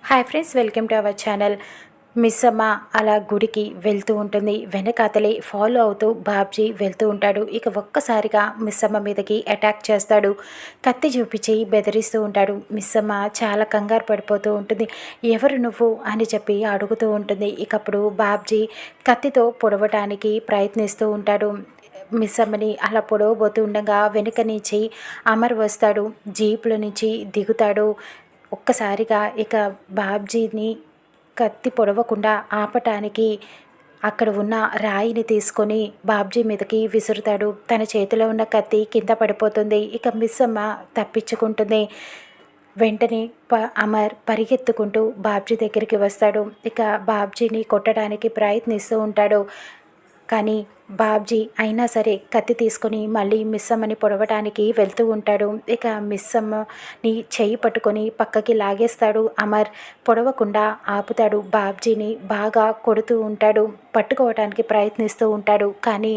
Hi friends, welcome to our channel. Miss అమ్మ అలా గుడికి వెళ్తూ ఉంటుంది. వెనకాతలే ఫాలో అవుతూ బాబ్జీ వెళ్తూ ఉంటాడు. ఇక ఒక్కసారిగా మిస్ అమ్మ మీదకి అటాక్ చేస్తాడు. కత్తి చూపించి బెదిరిస్తూ ఉంటాడు. మిస్ అమ్మ చాలా కంగారు పడిపోతూ ఉంటుంది. ఎవరు నువ్వు అని చెప్పి అడుగుతూ ఉంటుంది. ఇకప్పుడు బాబ్జీ కత్తితో పొడవటానికి ప్రయత్నిస్తూ ఉంటాడు. మిస్ అమ్మని అలా పొడవబోతూ ఉండగా వెనుక నుంచి అమర్ వస్తాడు. జీపుల నుంచి దిగుతాడు. ఒక్కసారిగా ఇక బాబ్జీని కత్తి పొడవకుండా ఆపటానికి అక్కడ ఉన్న రాయిని తీసుకొని బాబ్జీ మీదకి విసురుతాడు. తన చేతిలో ఉన్న కత్తి కింద పడిపోతుంది. ఇక మిస్ అమ్మ తప్పించుకుంటుంది. వెంటనే అమర్ పరిగెత్తుకుంటూ బాబ్జీ దగ్గరికి వస్తాడు. ఇక బాబ్జీని కొట్టడానికి ప్రయత్నిస్తూ ఉంటాడు. కానీ బాబ్జీ అయినా సరే కత్తి తీసుకొని మళ్ళీ మిస్ అమ్మని పొడవటానికి వెళ్తూ ఉంటాడు. ఇక మిస్ అమ్మని చెయ్యి పట్టుకొని పక్కకి లాగేస్తాడు. అమర్ పొడవకుండా ఆపుతాడు. బాబ్జీని బాగా కొడుతూ ఉంటాడు. పట్టుకోవటానికి ప్రయత్నిస్తూ ఉంటాడు. కానీ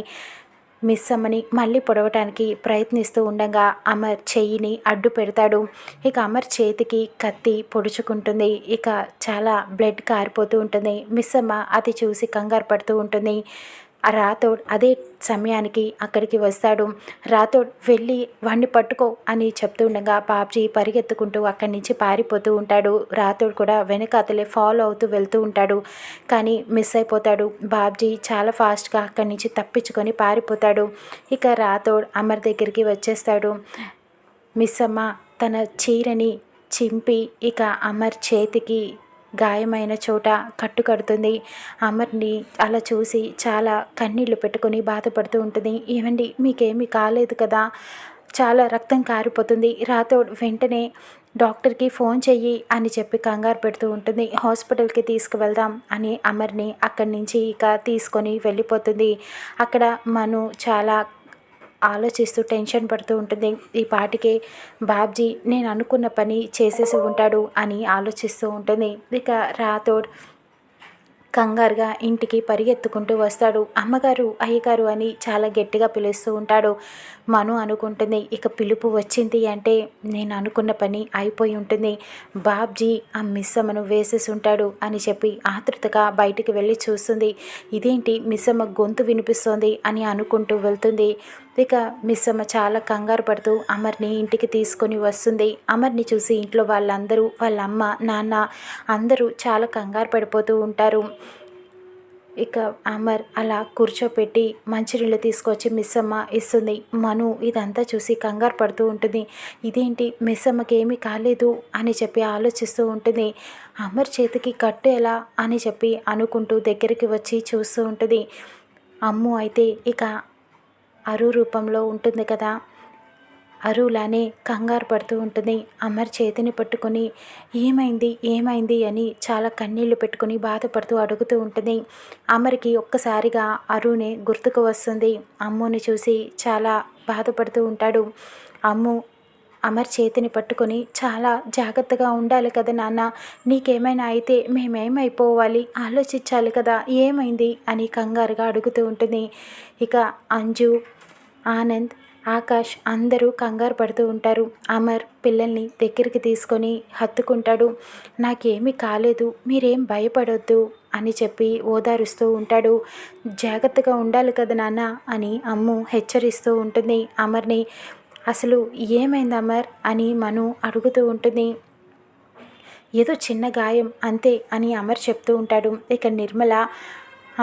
మిస్ అమ్మని మళ్ళీ పొడవటానికి ప్రయత్నిస్తూ ఉండగా అమర్ చెయ్యిని అడ్డు పెడతాడు. ఇక అమర్ చేతికి కత్తి పొడుచుకుంటుంది. ఇక చాలా బ్లడ్ కారిపోతూ ఉంటుంది. మిస్ అమ్మ అది చూసి కంగారు పడుతూ ఉంటుంది. రాథోడ్ అదే సమయానికి అక్కడికి వస్తాడు. రాథోడ్ వెళ్ళి వాణ్ణి పట్టుకో అని చెప్తూ ఉండగా బాబ్జీ పరిగెత్తుకుంటూ అక్కడి నుంచి పారిపోతూ ఉంటాడు. రాథోడ్ కూడా వెనక అతలే ఫాలో అవుతూ వెళ్తూ ఉంటాడు. కానీ మిస్ అయిపోతాడు. బాబ్జీ చాలా ఫాస్ట్గా అక్కడి నుంచి తప్పించుకొని పారిపోతాడు. ఇక రాథోడ్ అమర్ దగ్గరికి వచ్చేస్తాడు. మిస్ అమ్మ తన చీరని చింపి ఇక అమర్ చేతికి గాయమైన చోట కట్టు కడుతుంది. అమర్ని అలా చూసి చాలా కన్నీళ్లు పెట్టుకొని బాధపడుతూ ఉంటుంది. ఏమండి, మీకేమీ కాలేదు కదా, చాలా రక్తం కారిపోతుంది. రాథోడ్ వెంటనే డాక్టర్కి ఫోన్ చెయ్యి అని చెప్పి కంగారు పెడుతూ ఉంటుంది. హాస్పిటల్కి తీసుకువెళ్దాం అని అమర్ని అక్కడి నుంచి ఇక తీసుకొని వెళ్ళిపోతుంది. అక్కడ మను చాలా ఆలోచిస్తూ టెన్షన్ పడుతూ ఉంటుంది. ఈ పాటికే బాబ్జీ నేను అనుకున్న పని చేసేసి ఉంటాడు అని ఆలోచిస్తూ ఉంటుంది. ఇక రాథోడ్ కంగారుగా ఇంటికి పరిగెత్తుకుంటూ వస్తాడు. అమ్మగారు, అయ్యగారు అని చాలా గట్టిగా పిలుస్తూ ఉంటాడు. మను అనుకుంటుంది, ఇక పిలుపు వచ్చింది అంటే నేను అనుకున్న పని అయిపోయి ఉంటుంది. బాబ్జీ ఆ మిస్ అమ్మను వేసేసి ఉంటాడు అని చెప్పి ఆతృతగా బయటికి వెళ్ళి చూస్తుంది. ఇదేంటి మిస్ అమ్మ గొంతు వినిపిస్తోంది అని అనుకుంటూ వెళ్తుంది. ఇక మిస్ అమ్మ చాలా కంగారు పడుతూ అమర్ని ఇంటికి తీసుకొని వస్తుంది. అమర్ని చూసి ఇంట్లో వాళ్ళందరూ, వాళ్ళ అమ్మ నాన్న అందరూ చాలా కంగారు పడిపోతూ ఉంటారు. ఇక అమర్ అలా కూర్చోపెట్టి మంచినీళ్ళు తీసుకొచ్చి మిస్ అమ్మ ఇస్తుంది. మను ఇదంతా చూసి కంగారు పడుతూ ఉంటుంది. ఇదేంటి మిస్ అమ్మకి ఏమీ కాలేదు అని చెప్పి ఆలోచిస్తూ ఉంటుంది. అమర్ చేతికి కట్టు ఎలా అని చెప్పి అనుకుంటూ దగ్గరికి వచ్చి చూస్తూ ఉంటుంది. అమ్ము అయితే ఇక అరు రూపంలో ఉంటుంది కదా, అరులానే కంగారు పడుతూ ఉంటుంది. అమర్ చేతిని పట్టుకొని ఏమైంది ఏమైంది అని చాలా కన్నీళ్లు పెట్టుకుని బాధపడుతూ అడుగుతూ ఉంటుంది. అమర్కి ఒక్కసారిగా అరునే గుర్తుకు వస్తుంది. అమ్ముని చూసి చాలా బాధపడుతూ ఉంటాడు. అమ్ము అమర్ చేతిని పట్టుకొని చాలా జాగ్రత్తగా ఉండాలి కదా నాన్న, నీకేమైనా అయితే మేమేమైపోవాలి, ఆలోచించాలి కదా, ఏమైంది అని కంగారుగా అడుగుతూ ఉంటుంది. ఇక అంజు, ఆనంద్, ఆకాష్ అందరూ కంగారు పడుతూ ఉంటారు. అమర్ పిల్లల్ని దగ్గరికి తీసుకొని హత్తుకుంటాడు. నాకేమీ కాలేదు, మీరేం భయపడొద్దు అని చెప్పి ఓదారుస్తూ ఉంటాడు. జాగ్రత్తగా ఉండాలి కదా నాన్న అని అమ్ము హెచ్చరిస్తూ ఉంటుంది అమర్ని. అసలు ఏమైంది అమర్ అని మను అడుగుతూ ఉంటుంది. ఏదో చిన్న గాయం అంతే అని అమర్ చెప్తూ ఉంటాడు. ఇక నిర్మల,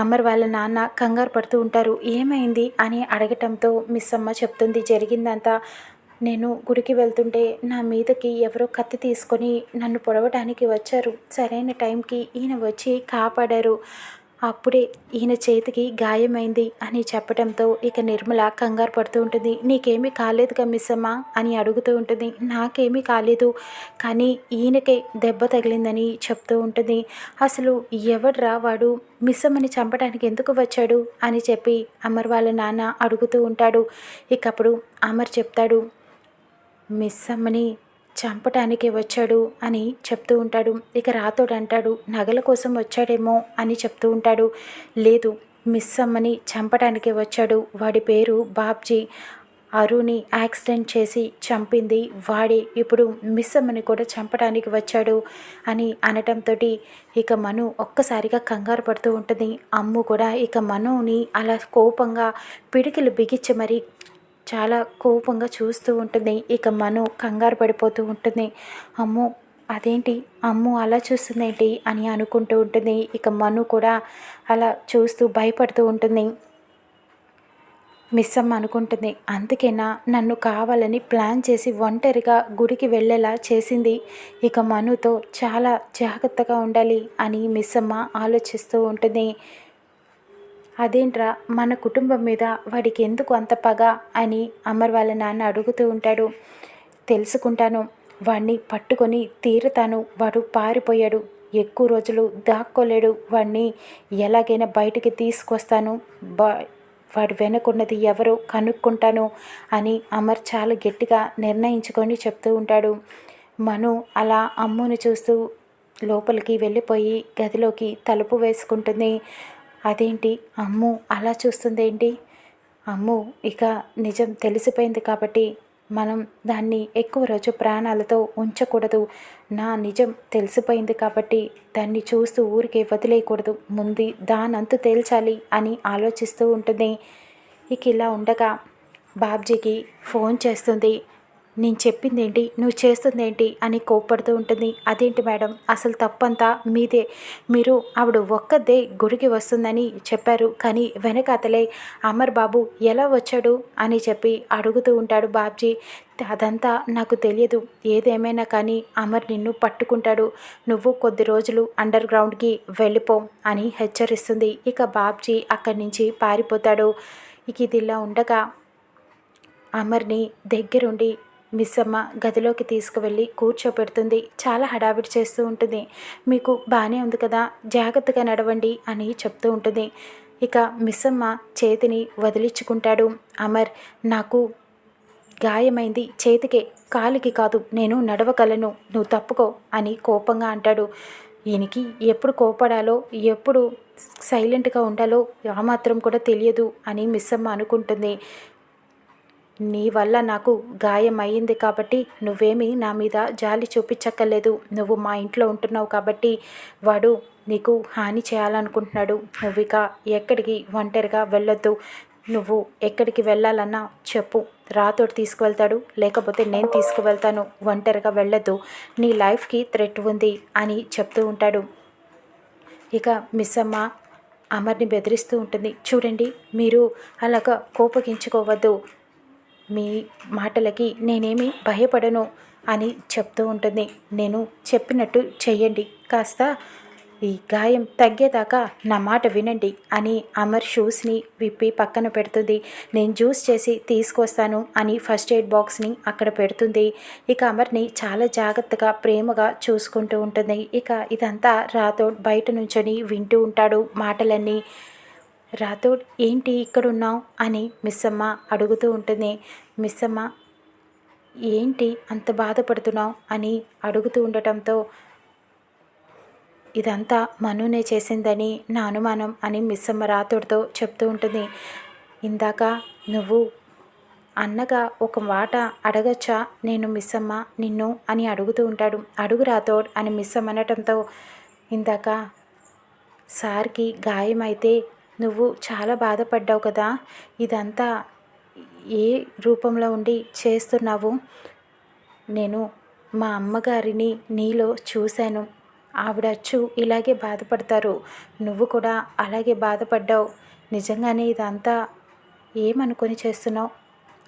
అమర్ వాళ్ళ నాన్న కంగారు పడుతూ ఉంటారు. ఏమైంది అని అడగటంతో మిస్ అమ్మ చెప్తుంది జరిగిందంతా. నేను గుడికి వెళ్తుంటే నా మీదకి ఎవరో కత్తి తీసుకొని నన్ను పొడవడానికి వచ్చారు. సరైన టైంకి ఈయన వచ్చి కాపాడారు. అప్పుడే ఈయన చేతికి గాయమైంది అని చెప్పడంతో ఇక నిర్మల కంగారు పడుతూ ఉంటుంది. నీకేమీ కాలేదుగా మిస్ అమ్మ అని అడుగుతూ ఉంటుంది. నాకేమీ కాలేదు, కానీ ఈయనకే దెబ్బ తగిలిందని చెప్తూ ఉంటుంది. అసలు ఎవడ్రా వాడు, మిస్ అమ్మని చంపడానికి ఎందుకు వచ్చాడు అని చెప్పి అమర్ వాళ్ళ నాన్న అడుగుతూ ఉంటాడు. ఇకప్పుడు అమర్ చెప్తాడు, మిస్ అమ్మని చంపటానికి వచ్చాడు అని చెప్తూ ఉంటాడు. ఇక రాథోడ్ అంటాడు, నగల కోసం వచ్చాడేమో అని చెప్తూ ఉంటాడు. లేదు, మిస్ అమ్మని చంపటానికి వచ్చాడు, వాడి పేరు బాబ్జీ. అరుని యాక్సిడెంట్ చేసి చంపింది వాడే, ఇప్పుడు మిస్ అమ్మని కూడా చంపడానికి వచ్చాడు అని అనటంతో ఇక మను ఒక్కసారిగా కంగారు పడుతూ ఉంటుంది. అమ్ము కూడా ఇక మనుని అలా కోపంగా పిడికిలు బిగించి మరి చాలా కోపంగా చూస్తూ ఉంటుంది. ఇక మను కంగారు పడిపోతూ ఉంటుంది. అమ్మో, అదేంటి అమ్ము అలా చూస్తుందేంటి అని అనుకుంటూ ఉంటుంది. ఇక మను కూడా అలా చూస్తూ భయపడుతూ ఉంటుంది. మిస్ అమ్మ అనుకుంటుంది, అందుకేనా నన్ను కావాలని ప్లాన్ చేసి ఒంటరిగా గుడికి వెళ్ళేలా చేసింది. ఇక మనుతో చాలా జాగ్రత్తగా ఉండాలి అని మిస్ అమ్మ ఆలోచిస్తూ ఉంటుంది. అదేంట్రా మన కుటుంబం మీద వాడికి ఎందుకు అంత పగ అని అమర్ వాళ్ళ నాన్న అడుగుతూ ఉంటాడు. తెలుసుకుంటాను, వాడిని పట్టుకొని తీరుతాను. వాడు పారిపోయాడు, ఎక్కువ రోజులు దాక్కోలేడు. వాడిని ఎలాగైనా బయటికి తీసుకొస్తాను. వాడు వెనకున్నది ఎవరో కనుక్కుంటాను అని అమర్ చాలా గట్టిగా నిర్ణయించుకొని చెప్తూ ఉంటాడు. మను అలా అమ్ముని చూస్తూ లోపలికి వెళ్ళిపోయి గదిలోకి తలుపు వేసుకుంటుంది. అదేంటి అమ్ము అలా చూస్తుందేంటి? అమ్ము ఇక నిజం తెలిసిపోయింది కాబట్టి మనం దాన్ని ఎక్కువ రోజు ప్రాణాలతో ఉంచకూడదు. నా నిజం తెలిసిపోయింది కాబట్టి దాన్ని చూస్తూ ఊరికే వదిలేయకూడదు. ముందు దానంతు తేల్చాలి అని ఆలోచిస్తూ ఉంటుంది. ఇక ఇలా ఉండగా బాబ్జీకి ఫోన్ చేస్తుంది. నేను చెప్పిందేంటి, నువ్వు చేస్తుందేంటి అని కోప్పడుతూ ఉంటుంది. అదేంటి మేడం, అసలు తప్పంతా మీదే. మీరు ఆవిడ ఒక్కదే గుడికి వస్తుందని చెప్పారు, కానీ వెనకాతలే అమర్ బాబు ఎలా వచ్చాడు అని చెప్పి అడుగుతూ ఉంటాడు బాబ్జీ. అదంతా నాకు తెలియదు. ఏదేమైనా కానీ అమర్ నిన్ను పట్టుకుంటాడు. నువ్వు కొద్ది రోజులు అండర్ గ్రౌండ్కి వెళ్ళిపో అని హెచ్చరిస్తుంది. ఇక బాబ్జీ అక్కడి నుంచి పారిపోతాడు. ఇక ఇదిలా ఉండగా అమర్ని దగ్గరుండి మిస్ అమ్మ గదిలోకి తీసుకువెళ్ళి కూర్చోపెడుతుంది. చాలా హడావిడి చేస్తూ ఉంటుంది. మీకు బాగానే ఉంది కదా, జాగ్రత్తగా నడవండి అని చెప్తూ ఉంటుంది. ఇక మిస్ అమ్మ చేతిని వదిలించుకుంటాడు అమర్. నాకు గాయమైంది చేతికే, కాలికి కాదు, నేను నడవగలను, నువ్వు తప్పుకో అని కోపంగా అంటాడు. ఈయనకి ఎప్పుడు కోపడాలో ఎప్పుడు సైలెంట్గా ఉండాలో ఆ మాత్రం కూడా తెలియదు అని మిస్ అమ్మ అనుకుంటుంది. నీ వల్ల నాకు గాయం అయ్యింది కాబట్టి నువ్వేమీ నా మీద జాలి చూపించక్కర్లేదు. నువ్వు మా ఇంట్లో ఉంటున్నావు కాబట్టి వాడు నీకు హాని చేయాలనుకుంటున్నాడు. నువ్వు ఇక ఎక్కడికి ఒంటరిగా వెళ్ళొద్దు. నువ్వు ఎక్కడికి వెళ్ళాలన్నా చెప్పు, రాతోడు తీసుకువెళ్తాడు, లేకపోతే నేను తీసుకువెళ్తాను. ఒంటరిగా వెళ్ళొద్దు, నీ లైఫ్కి థ్రెట్ ఉంది అని చెప్తూ ఉంటాడు. ఇక మిస్ అమ్మ అమర్ని బెదిరిస్తూ ఉంటుంది. చూడండి, మీరు అలాగా కోపగించుకోవద్దు. మీ మాటలకి నేనేమి భయపడను అని చెప్తూ ఉంటుంది. నేను చెప్పినట్టు చెయ్యండి, కాస్త ఈ గాయం తగ్గేదాకా నా మాట వినండి అని అమర్ షూస్ని విప్పి పక్కన పెడుతుంది. నేను జ్యూస్ చేసి తీసుకొస్తాను అని ఫస్ట్ ఎయిడ్ బాక్స్ని అక్కడ పెడుతుంది. ఇక అమర్ని చాలా జాగ్రత్తగా ప్రేమగా చూసుకుంటూ ఉంటుంది. ఇక ఇదంతా రాథోడ్ బయట నుంచొని వింటూ ఉంటాడు మాటలన్నీ. రాథోడ్, ఏంటి ఇక్కడున్నావు అని మిస్ అమ్మ అడుగుతూ ఉంటుంది. మిస్ అమ్మ, ఏంటి అంత బాధపడుతున్నావు అని అడుగుతూ ఉండటంతో ఇదంతా మనునే చేసిందని నా అనుమానం అని మిస్ అమ్మ రాథోడ్తో చెప్తూ ఉంటుంది. ఇందాక నువ్వు అన్నగా ఒక మాట అడగచ్చా నేను మిస్ అమ్మ నిన్ను అని అడుగుతూ ఉంటాడు. అడుగు రాథోడ్ అని మిస్ అమ్మ అనటంతో, ఇందాక సార్కి గాయమైతే నువ్వు చాలా బాధపడ్డావు కదా, ఇదంతా ఏ రూపంలో ఉండి చేస్తున్నావు? నేను మా అమ్మగారిని నీలో చూశాను. ఆవిడచ్చు ఇలాగే బాధపడతారు, నువ్వు కూడా అలాగే బాధపడ్డావు. నిజంగానే ఇదంతా ఏమనుకొని చేస్తున్నావు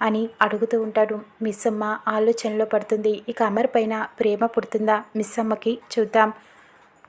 అని అడుగుతూ ఉంటాడు. మిస్ అమ్మ ఆలోచనలో పడుతుంది. ఇక అమర్ పైన ప్రేమ పుడుతుందా మిస్ అమ్మకి చూద్దాం.